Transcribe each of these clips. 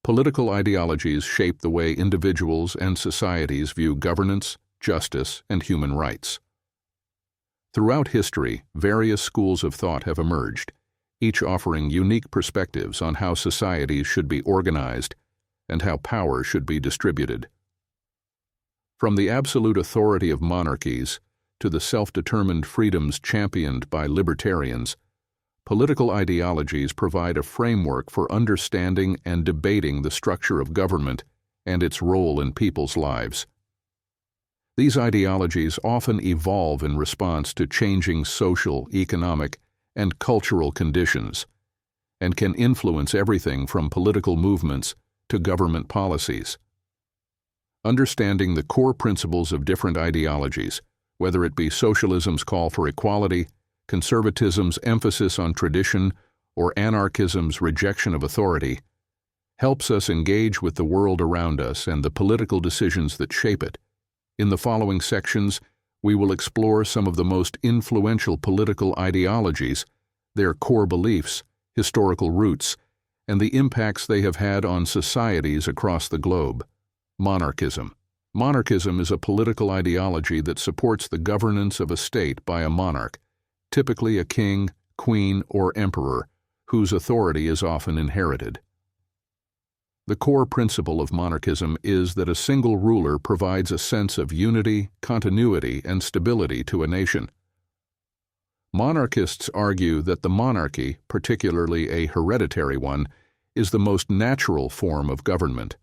Political ideologies shape the way individuals and societies view governance, justice, and human rights. Throughout history, various schools of thought have emerged, each offering unique perspectives on how societies should be organized and how power should be distributed. From the absolute authority of monarchies to the self-determined freedoms championed by libertarians, political ideologies provide a framework for understanding and debating the structure of government and its role in people's lives. These ideologies often evolve in response to changing social, economic, and cultural conditions, and can influence everything from political movements to government policies. Understanding the core principles of different ideologies, whether it be socialism's call for equality, conservatism's emphasis on tradition, or anarchism's rejection of authority, helps us engage with the world around us and the political decisions that shape it. In the following sections, we will explore some of the most influential political ideologies, their core beliefs, historical roots, and the impacts they have had on societies across the globe. Monarchism. Monarchism is a political ideology that supports the governance of a state by a monarch, typically a king, queen, or emperor, whose authority is often inherited. The core principle of monarchism is that a single ruler provides a sense of unity, continuity, and stability to a nation. Monarchists argue that the monarchy, particularly a hereditary one, is the most natural form of government.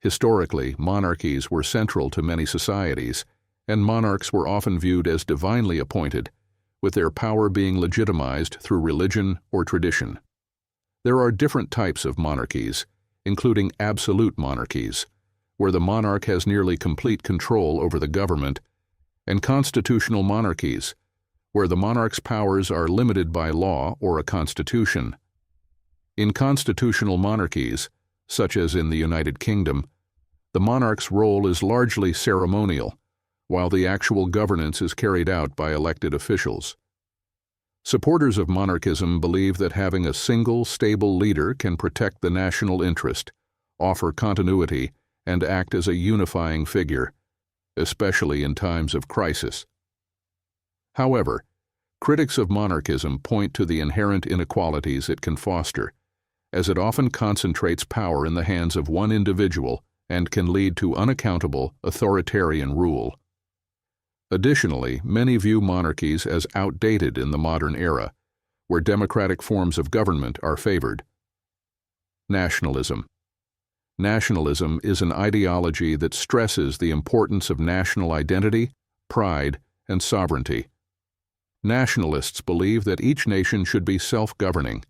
Historically, monarchies were central to many societies, and monarchs were often viewed as divinely appointed, with their power being legitimized through religion or tradition. There are different types of monarchies, including absolute monarchies, where the monarch has nearly complete control over the government, and constitutional monarchies, where the monarch's powers are limited by law or a constitution. In constitutional monarchies, such as in the United Kingdom, the monarch's role is largely ceremonial, while the actual governance is carried out by elected officials. Supporters of monarchism believe that having a single, stable leader can protect the national interest, offer continuity, and act as a unifying figure, especially in times of crisis. However, critics of monarchism point to the inherent inequalities it can foster, as it often concentrates power in the hands of one individual and can lead to unaccountable, authoritarian rule. Additionally, many view monarchies as outdated in the modern era, where democratic forms of government are favored. Nationalism. Nationalism is an ideology that stresses the importance of national identity, pride, and sovereignty. Nationalists believe that each nation should be self-governing,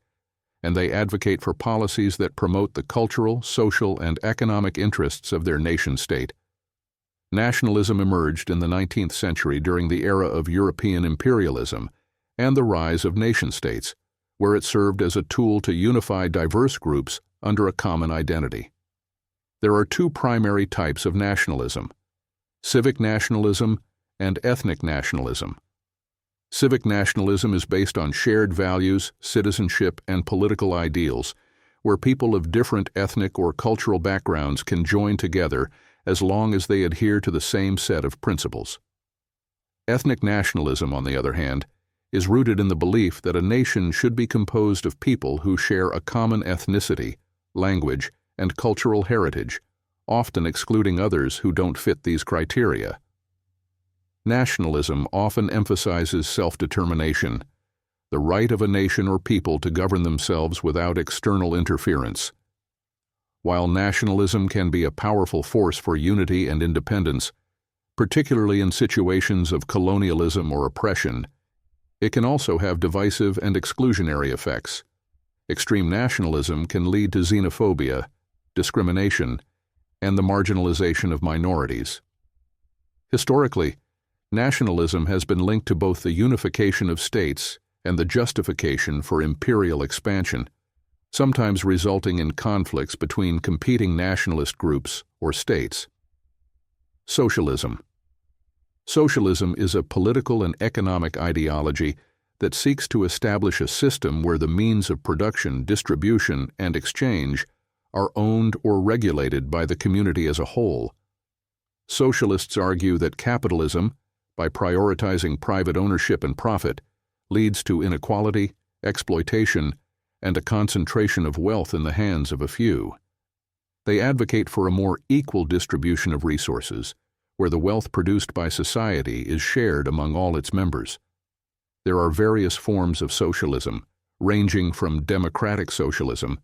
and they advocate for policies that promote the cultural, social, and economic interests of their nation-state. Nationalism emerged in the 19th century during the era of European imperialism and the rise of nation-states, where it served as a tool to unify diverse groups under a common identity. There are two primary types of nationalism: civic nationalism and ethnic nationalism. Civic nationalism is based on shared values, citizenship, and political ideals, where people of different ethnic or cultural backgrounds can join together as long as they adhere to the same set of principles. Ethnic nationalism, on the other hand, is rooted in the belief that a nation should be composed of people who share a common ethnicity, language, and cultural heritage, often excluding others who don't fit these criteria. Nationalism often emphasizes self-determination, the right of a nation or people to govern themselves without external interference. While nationalism can be a powerful force for unity and independence, particularly in situations of colonialism or oppression, it can also have divisive and exclusionary effects. Extreme nationalism can lead to xenophobia, discrimination, and the marginalization of minorities. Historically, nationalism has been linked to both the unification of states and the justification for imperial expansion, sometimes resulting in conflicts between competing nationalist groups or states. Socialism. Socialism is a political and economic ideology that seeks to establish a system where the means of production, distribution, and exchange are owned or regulated by the community as a whole. Socialists argue that capitalism, by prioritizing private ownership and profit, leads to inequality, exploitation, and a concentration of wealth in the hands of a few. They advocate for a more equal distribution of resources, where the wealth produced by society is shared among all its members. There are various forms of socialism, ranging from democratic socialism,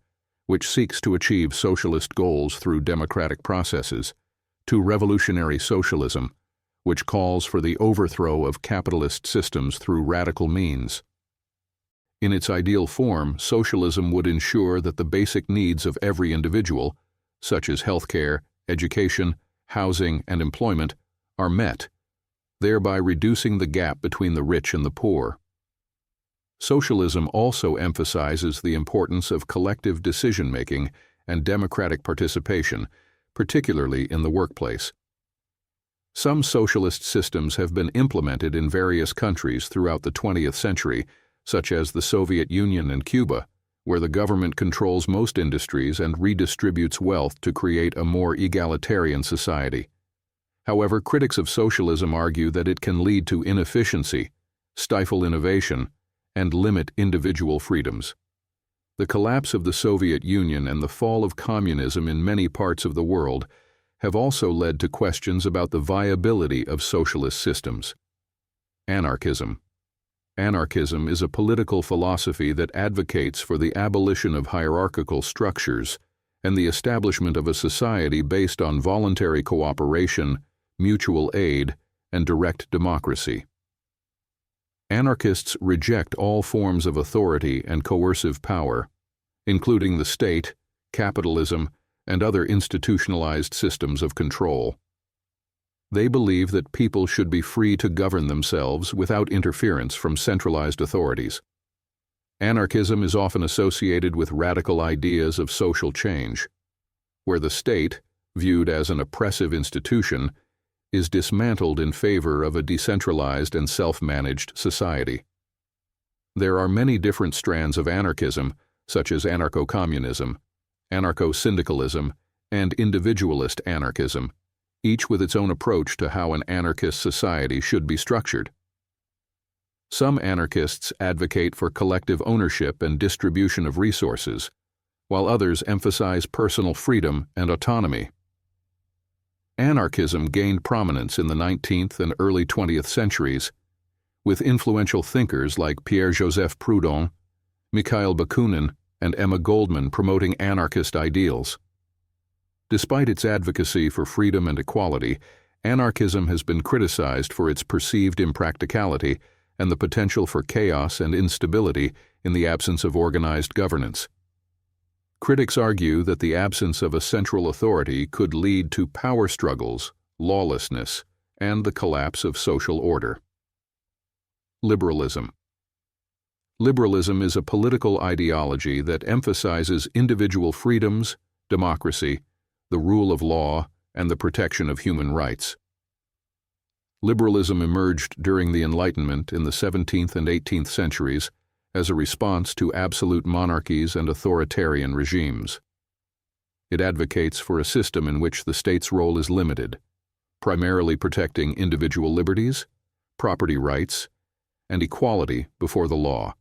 which seeks to achieve socialist goals through democratic processes, to revolutionary socialism, which calls for the overthrow of capitalist systems through radical means. In its ideal form, socialism would ensure that the basic needs of every individual, such as healthcare, education, housing, and employment, are met, thereby reducing the gap between the rich and the poor. Socialism also emphasizes the importance of collective decision-making and democratic participation, particularly in the workplace. Some socialist systems have been implemented in various countries throughout the 20th century, such as the Soviet Union and Cuba, where the government controls most industries and redistributes wealth to create a more egalitarian society. However, critics of socialism argue that it can lead to inefficiency, stifle innovation, and limit individual freedoms. The collapse of the Soviet Union and the fall of communism in many parts of the world have also led to questions about the viability of socialist systems. Anarchism. Anarchism is a political philosophy that advocates for the abolition of hierarchical structures and the establishment of a society based on voluntary cooperation, mutual aid, and direct democracy. Anarchists reject all forms of authority and coercive power, including the state, capitalism, and other institutionalized systems of control. They believe that people should be free to govern themselves without interference from centralized authorities. Anarchism is often associated with radical ideas of social change, where the state, viewed as an oppressive institution, is dismantled in favor of a decentralized and self-managed society. There are many different strands of anarchism, such as anarcho-communism, anarcho-syndicalism, and individualist anarchism, each with its own approach to how an anarchist society should be structured. Some anarchists advocate for collective ownership and distribution of resources, while others emphasize personal freedom and autonomy. Anarchism gained prominence in the 19th and early 20th centuries, with influential thinkers like Pierre-Joseph Proudhon, Mikhail Bakunin, and Emma Goldman promoting anarchist ideals. Despite its advocacy for freedom and equality, anarchism has been criticized for its perceived impracticality and the potential for chaos and instability in the absence of organized governance. Critics argue that the absence of a central authority could lead to power struggles, lawlessness, and the collapse of social order. Liberalism. Liberalism is a political ideology that emphasizes individual freedoms, democracy, the rule of law, and the protection of human rights. Liberalism emerged during the Enlightenment in the 17th and 18th centuries as a response to absolute monarchies and authoritarian regimes. It advocates for a system in which the state's role is limited, primarily protecting individual liberties, property rights, and equality before the law.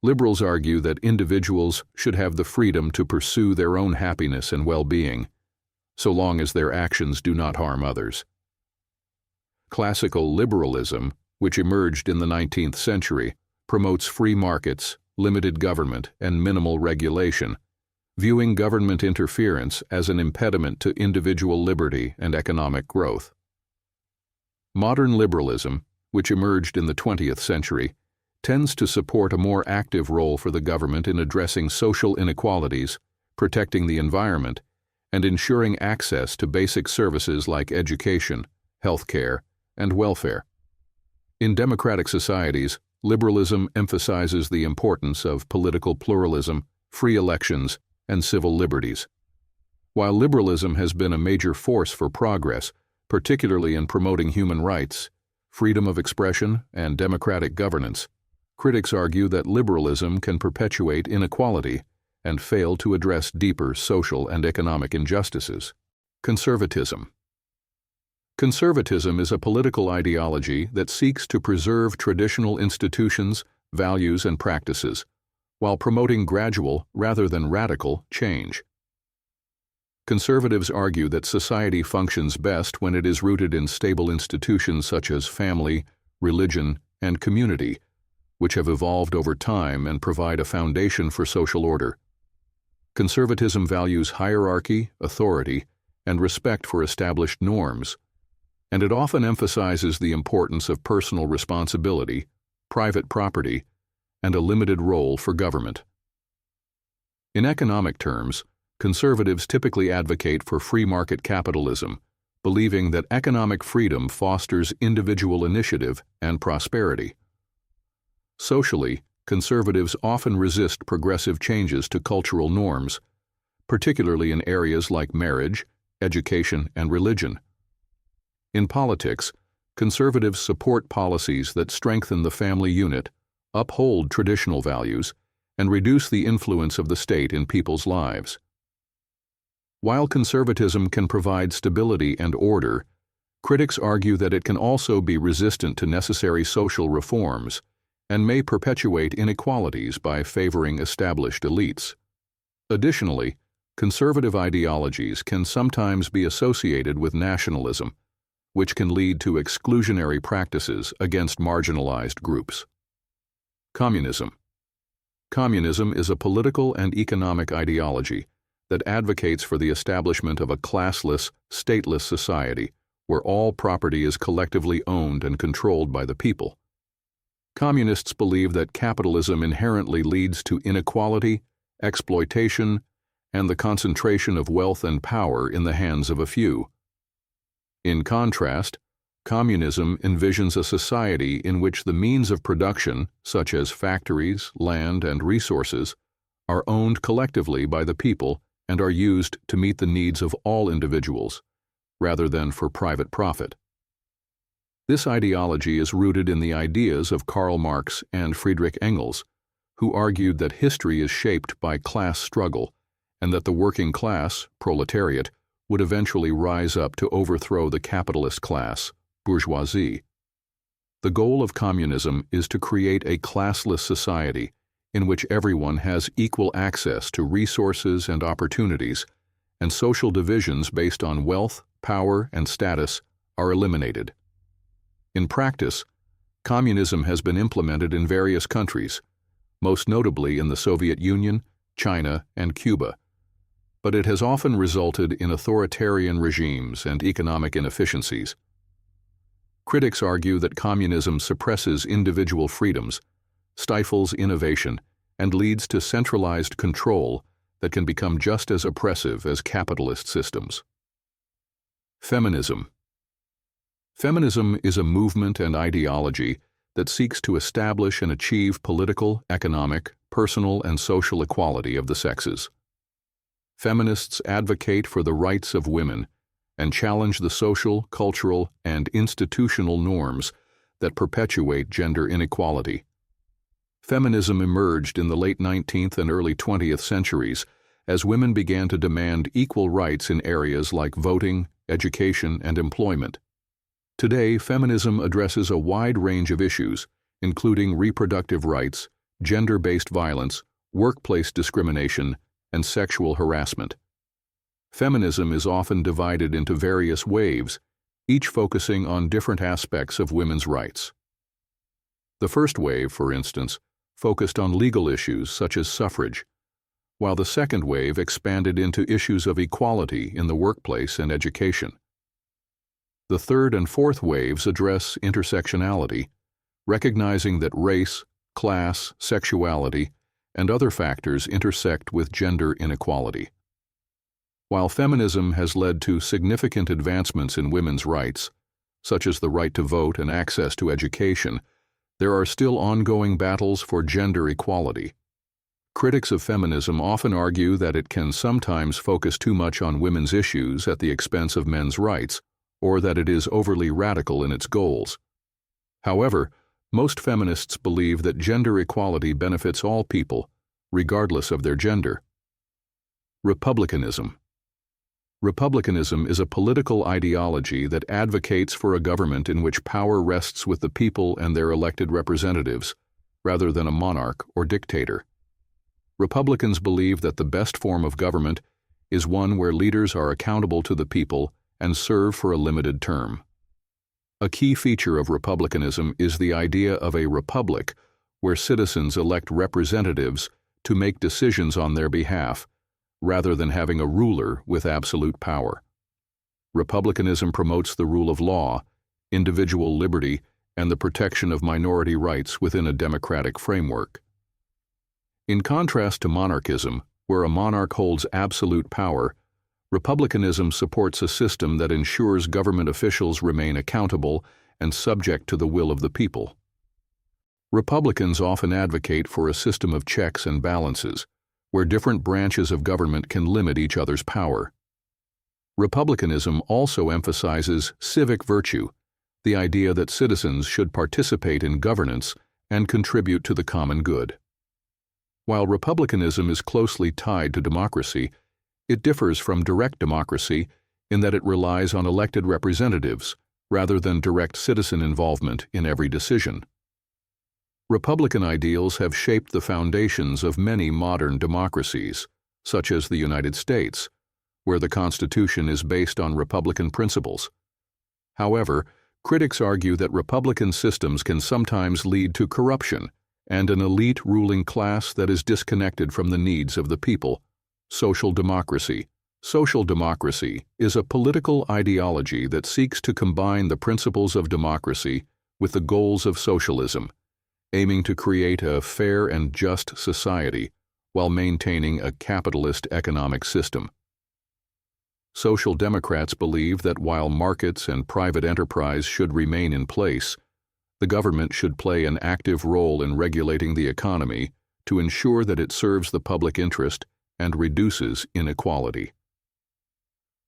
Liberals argue that individuals should have the freedom to pursue their own happiness and well-being, so long as their actions do not harm others. Classical liberalism, which emerged in the 19th century, promotes free markets, limited government, and minimal regulation, viewing government interference as an impediment to individual liberty and economic growth. Modern liberalism, which emerged in the 20th century, tends to support a more active role for the government in addressing social inequalities, protecting the environment, and ensuring access to basic services like education, healthcare, and welfare. In democratic societies, liberalism emphasizes the importance of political pluralism, free elections, and civil liberties. While liberalism has been a major force for progress, particularly in promoting human rights, freedom of expression, and democratic governance, critics argue that liberalism can perpetuate inequality and fail to address deeper social and economic injustices. Conservatism. Conservatism is a political ideology that seeks to preserve traditional institutions, values, and practices, while promoting gradual, rather than radical, change. Conservatives argue that society functions best when it is rooted in stable institutions such as family, religion, and community, which have evolved over time and provide a foundation for social order. Conservatism values hierarchy, authority, and respect for established norms, and it often emphasizes the importance of personal responsibility, private property, and a limited role for government. In economic terms, conservatives typically advocate for free market capitalism, believing that economic freedom fosters individual initiative and prosperity. Socially, conservatives often resist progressive changes to cultural norms, particularly in areas like marriage, education, and religion. In politics, conservatives support policies that strengthen the family unit, uphold traditional values, and reduce the influence of the state in people's lives. While conservatism can provide stability and order, critics argue that it can also be resistant to necessary social reforms and may perpetuate inequalities by favoring established elites. Additionally, conservative ideologies can sometimes be associated with nationalism, which can lead to exclusionary practices against marginalized groups. Communism. Communism is a political and economic ideology that advocates for the establishment of a classless, stateless society where all property is collectively owned and controlled by the people. Communists believe that capitalism inherently leads to inequality, exploitation, and the concentration of wealth and power in the hands of a few. In contrast, communism envisions a society in which the means of production, such as factories, land, and resources, are owned collectively by the people and are used to meet the needs of all individuals, rather than for private profit. This ideology is rooted in the ideas of Karl Marx and Friedrich Engels, who argued that history is shaped by class struggle and that the working class, proletariat, would eventually rise up to overthrow the capitalist class, bourgeoisie. The goal of communism is to create a classless society in which everyone has equal access to resources and opportunities, and social divisions based on wealth, power, and status are eliminated. In practice, communism has been implemented in various countries, most notably in the Soviet Union, China, and Cuba, but it has often resulted in authoritarian regimes and economic inefficiencies. Critics argue that communism suppresses individual freedoms, stifles innovation, and leads to centralized control that can become just as oppressive as capitalist systems. Feminism. Feminism is a movement and ideology that seeks to establish and achieve political, economic, personal, and social equality of the sexes. Feminists advocate for the rights of women and challenge the social, cultural, and institutional norms that perpetuate gender inequality. Feminism emerged in the late 19th and early 20th centuries as women began to demand equal rights in areas like voting, education, and employment. Today, feminism addresses a wide range of issues, including reproductive rights, gender-based violence, workplace discrimination, and sexual harassment. Feminism is often divided into various waves, each focusing on different aspects of women's rights. The first wave, for instance, focused on legal issues such as suffrage, while the second wave expanded into issues of equality in the workplace and education. The third and fourth waves address intersectionality, recognizing that race, class, sexuality, and other factors intersect with gender inequality. While feminism has led to significant advancements in women's rights, such as the right to vote and access to education, there are still ongoing battles for gender equality. Critics of feminism often argue that it can sometimes focus too much on women's issues at the expense of men's rights, or that it is overly radical in its goals. However, most feminists believe that gender equality benefits all people, regardless of their gender. Republicanism. Republicanism is a political ideology that advocates for a government in which power rests with the people and their elected representatives, rather than a monarch or dictator. Republicans believe that the best form of government is one where leaders are accountable to the people and serve for a limited term. A key feature of republicanism is the idea of a republic where citizens elect representatives to make decisions on their behalf, rather than having a ruler with absolute power. Republicanism promotes the rule of law, individual liberty, and the protection of minority rights within a democratic framework. In contrast to monarchism, where a monarch holds absolute power, republicanism supports a system that ensures government officials remain accountable and subject to the will of the people. Republicans often advocate for a system of checks and balances, where different branches of government can limit each other's power. Republicanism also emphasizes civic virtue, the idea that citizens should participate in governance and contribute to the common good. While republicanism is closely tied to democracy, it differs from direct democracy in that it relies on elected representatives rather than direct citizen involvement in every decision. Republican ideals have shaped the foundations of many modern democracies, such as the United States, where the Constitution is based on Republican principles. However, critics argue that Republican systems can sometimes lead to corruption and an elite ruling class that is disconnected from the needs of the people. Social democracy. Social democracy is a political ideology that seeks to combine the principles of democracy with the goals of socialism, aiming to create a fair and just society while maintaining a capitalist economic system. Social democrats believe that while markets and private enterprise should remain in place, the government should play an active role in regulating the economy to ensure that it serves the public interest and reduces inequality.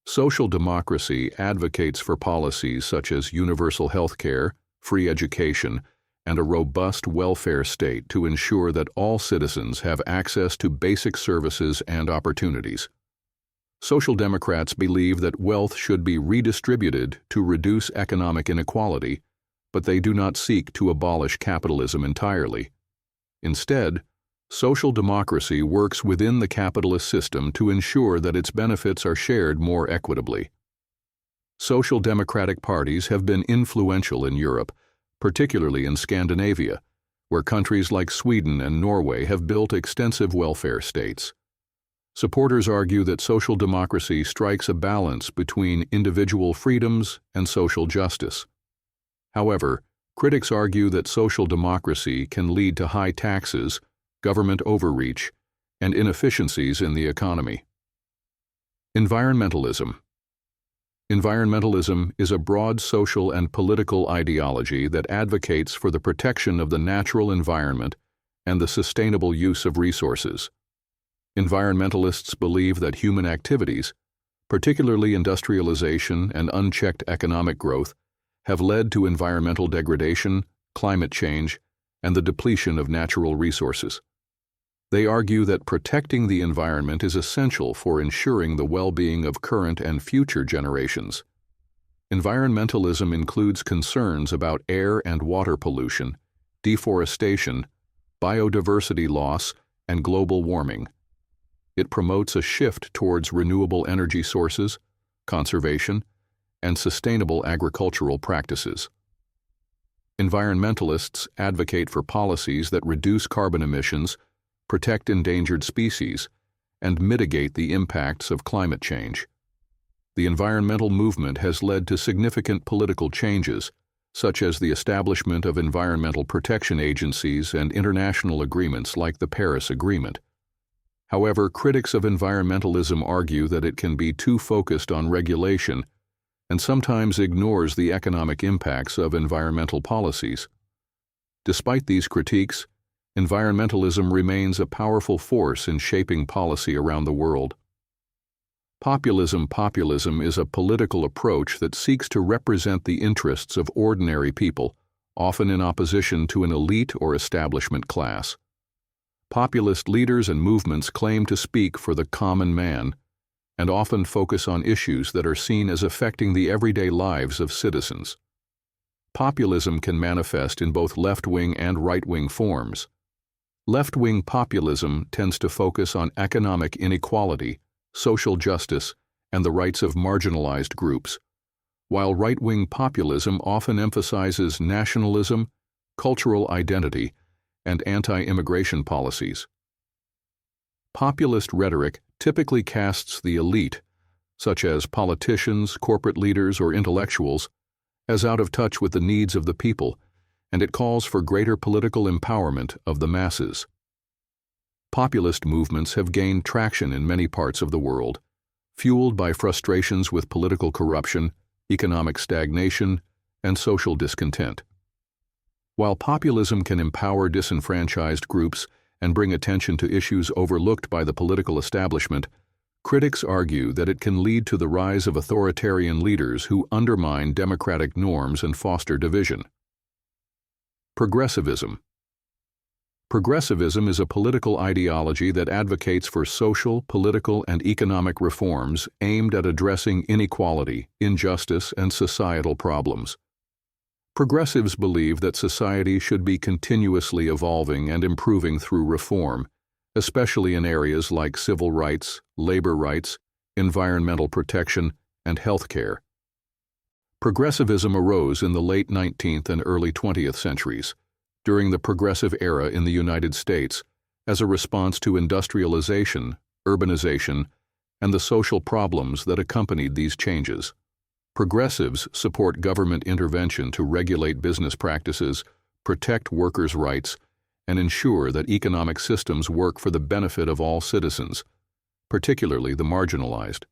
Social democracy advocates for policies such as universal health care, free education, and a robust welfare state to ensure that all citizens have access to basic services and opportunities. Social democrats believe that wealth should be redistributed to reduce economic inequality, but they do not seek to abolish capitalism entirely. Instead, social democracy works within the capitalist system to ensure that its benefits are shared more equitably. Social democratic parties have been influential in Europe, particularly in Scandinavia, where countries like Sweden and Norway have built extensive welfare states. Supporters argue that social democracy strikes a balance between individual freedoms and social justice. However, critics argue that social democracy can lead to high taxes, government overreach, and inefficiencies in the economy. Environmentalism. Environmentalism is a broad social and political ideology that advocates for the protection of the natural environment and the sustainable use of resources. Environmentalists believe that human activities, particularly industrialization and unchecked economic growth, have led to environmental degradation, climate change, and the depletion of natural resources. They argue that protecting the environment is essential for ensuring the well-being of current and future generations. Environmentalism includes concerns about air and water pollution, deforestation, biodiversity loss, and global warming. It promotes a shift towards renewable energy sources, conservation, and sustainable agricultural practices. Environmentalists advocate for policies that reduce carbon emissions, protect endangered species, and mitigate the impacts of climate change. The environmental movement has led to significant political changes, such as the establishment of environmental protection agencies and international agreements like the Paris Agreement. However, critics of environmentalism argue that it can be too focused on regulation and sometimes ignores the economic impacts of environmental policies. Despite these critiques, environmentalism remains a powerful force in shaping policy around the world. Populism is a political approach that seeks to represent the interests of ordinary people, often in opposition to an elite or establishment class. Populist leaders and movements claim to speak for the common man and often focus on issues that are seen as affecting the everyday lives of citizens. Populism can manifest in both left-wing and right-wing forms. Left-wing populism tends to focus on economic inequality, social justice, and the rights of marginalized groups, while right-wing populism often emphasizes nationalism, cultural identity, and anti-immigration policies. Populist rhetoric typically casts the elite, such as politicians, corporate leaders, or intellectuals, as out of touch with the needs of the people, and it calls for greater political empowerment of the masses. Populist movements have gained traction in many parts of the world, fueled by frustrations with political corruption, economic stagnation, and social discontent. While populism can empower disenfranchised groups and bring attention to issues overlooked by the political establishment, critics argue that it can lead to the rise of authoritarian leaders who undermine democratic norms and foster division. Progressivism. Progressivism is a political ideology that advocates for social, political, and economic reforms aimed at addressing inequality, injustice, and societal problems. Progressives believe that society should be continuously evolving and improving through reform, especially in areas like civil rights, labor rights, environmental protection, and health care. Progressivism arose in the late 19th and early 20th centuries, during the Progressive Era in the United States, as a response to industrialization, urbanization, and the social problems that accompanied these changes. Progressives support government intervention to regulate business practices, protect workers' rights, and ensure that economic systems work for the benefit of all citizens, particularly the marginalized.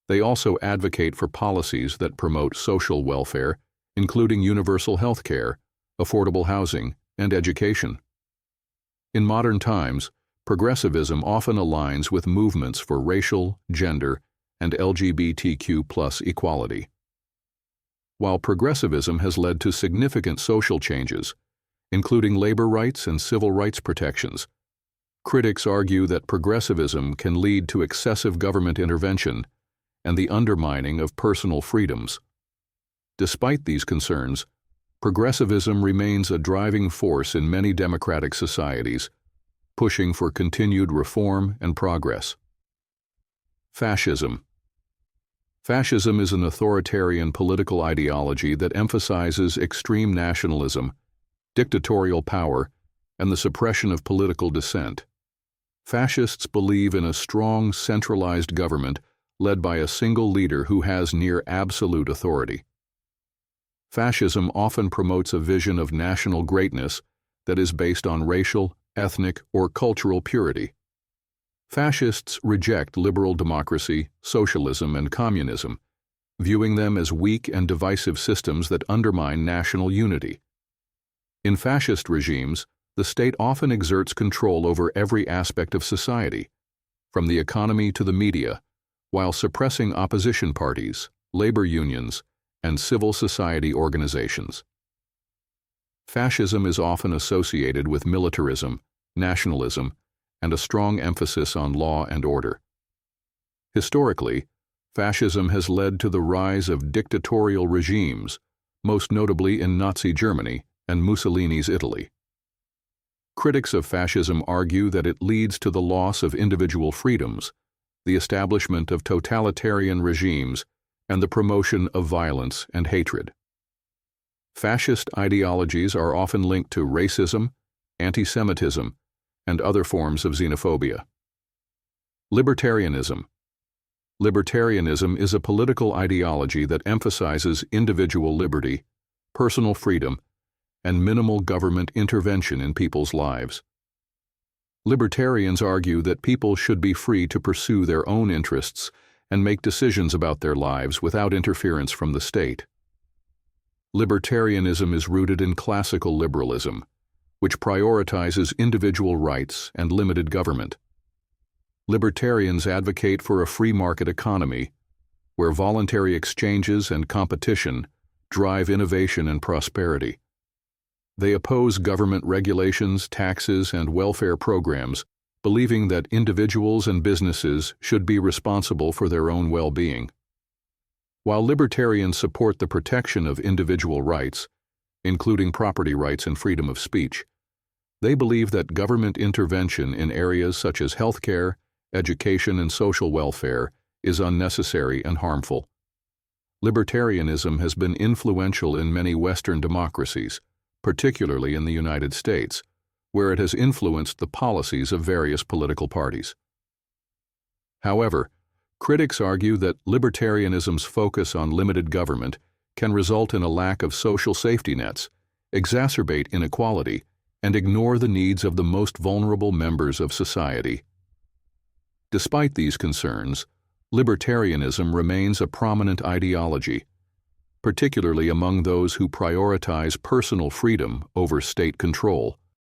They also advocate for policies that promote social welfare, including universal health care, affordable housing, and education. In modern times, progressivism often aligns with movements for racial, gender, and LGBTQ+ equality. While progressivism has led to significant social changes, including labor rights and civil rights protections, critics argue that progressivism can lead to excessive government intervention and the undermining of personal freedoms. Despite these concerns, progressivism remains a driving force in many democratic societies, pushing for continued reform and progress. Fascism. Fascism is an authoritarian political ideology that emphasizes extreme nationalism, dictatorial power, and the suppression of political dissent. Fascists believe in a strong, centralized government led by a single leader who has near absolute authority. Fascism often promotes a vision of national greatness that is based on racial, ethnic, or cultural purity. Fascists reject liberal democracy, socialism, and communism, viewing them as weak and divisive systems that undermine national unity. In fascist regimes, the state often exerts control over every aspect of society, from the economy to the media, while suppressing opposition parties, labor unions, and civil society organizations. Fascism is often associated with militarism, nationalism, and a strong emphasis on law and order. Historically, fascism has led to the rise of dictatorial regimes, most notably in Nazi Germany and Mussolini's Italy. Critics of fascism argue that it leads to the loss of individual freedoms, the establishment of totalitarian regimes, and the promotion of violence and hatred. Fascist ideologies are often linked to racism, anti-Semitism, and other forms of xenophobia. Libertarianism. Libertarianism is a political ideology that emphasizes individual liberty, personal freedom, and minimal government intervention in people's lives. Libertarians argue that people should be free to pursue their own interests and make decisions about their lives without interference from the state. Libertarianism is rooted in classical liberalism, which prioritizes individual rights and limited government. Libertarians advocate for a free market economy, where voluntary exchanges and competition drive innovation and prosperity. They oppose government regulations, taxes, and welfare programs, believing that individuals and businesses should be responsible for their own well-being. While libertarians support the protection of individual rights, including property rights and freedom of speech, they believe that government intervention in areas such as healthcare, education, and social welfare is unnecessary and harmful. Libertarianism has been influential in many Western democracies, particularly in the United States, where it has influenced the policies of various political parties. However, critics argue that libertarianism's focus on limited government can result in a lack of social safety nets, exacerbate inequality, and ignore the needs of the most vulnerable members of society. Despite these concerns, libertarianism remains a prominent ideology, particularly among those who prioritize personal freedom over state control.